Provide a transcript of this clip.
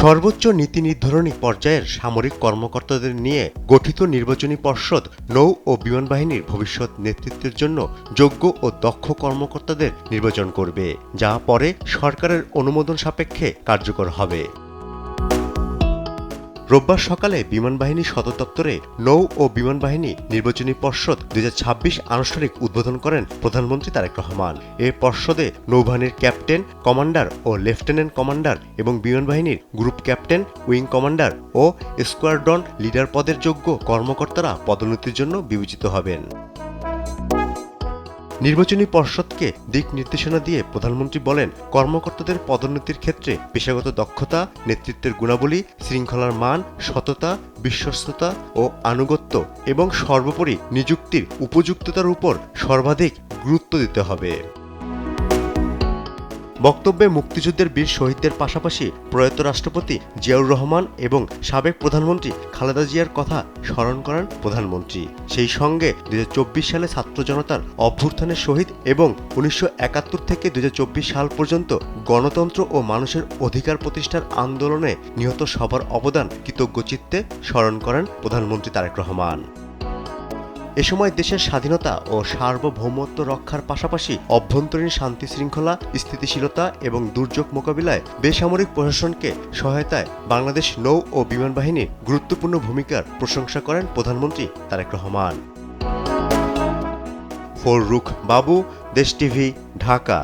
সর্বোচ্চ নীতি নির্ধারণী পর্যায়ের সামরিক কর্মকর্তাদের নিয়ে গঠিত নির্বাচনী পর্ষদ নৌ ও বিমান বাহিনীর ভবিষ্যৎ নেতৃত্বের জন্য যোগ্য ও দক্ষ কর্মকর্তাদের নির্বাচন করবে, যা পরে সরকারের অনুমোদন সাপেক্ষে কার্যকর হবে। রোববার সকালে বিমান বাহিনী সদর দপ্তরে নৌ ও বিমান বাহিনী নির্বাচনী পর্ষদ 2026 আনুষ্ঠানিক উদ্বোধন করেন প্রধানমন্ত্রী তারেক রহমান। এ পর্ষদে নৌবাহিনীর ক্যাপ্টেন, কমান্ডার ও লেফটেন্যান্ট কমান্ডার এবং বিমান বাহিনীর গ্রুপ ক্যাপ্টেন, উইং কমান্ডার ও স্কোয়াড্রন লিডার পদের যোগ্য কর্মকর্তারা পদোন্নতির জন্য বিবেচিত হবেন। নির্বাচনী পর্ষদকে দিক নির্দেশনা দিয়ে প্রধানমন্ত্রী বলেন, কর্মকর্তাদের পদোন্নতির ক্ষেত্রে পেশাগত দক্ষতা, নেতৃত্বের গুণাবলী, শৃঙ্খলার মান, সততা, বিশ্বস্ততা ও আনুগত্য এবং সর্বোপরি নিযুক্তির উপযুক্ততার উপর সর্বাধিক গুরুত্ব দিতে হবে। বক্তব্যে মুক্তিযুদ্ধের বীর শহীদদের পাশাপাশি প্রয়াত রাষ্ট্রপতি জিয়াউর রহমান এবং সাবেক প্রধানমন্ত্রী খালেদা জিয়ার কথা স্মরণ করেন প্রধানমন্ত্রী। সেই সঙ্গে 2024 সালে ছাত্র জনতার অভ্যুত্থানের শহীদ এবং 1971 থেকে 2024 সাল পর্যন্ত গণতন্ত্র ও মানুষের অধিকার প্রতিষ্ঠার আন্দোলনে নিহত সবার অবদান কৃতজ্ঞ চিত্তে স্মরণ করেন প্রধানমন্ত্রী তারেক রহমান। এ সময় দেশের স্বাধীনতা ও সার্বভৌমত্ব রক্ষার পাশাপাশি অভ্যন্তরীণ শান্তি শৃঙ্খলা, স্থিতিশীলতা এবং দুর্যোগ মোকাবিলায় বেসামরিক প্রশাসনকে সহায়তায় বাংলাদেশ নৌ ও বিমান বাহিনীর গুরুত্বপূর্ণ ভূমিকার প্রশংসা করেন প্রধানমন্ত্রী তারেক রহমান। ফররুখ বাবু, দেশ টিভি, ঢাকা।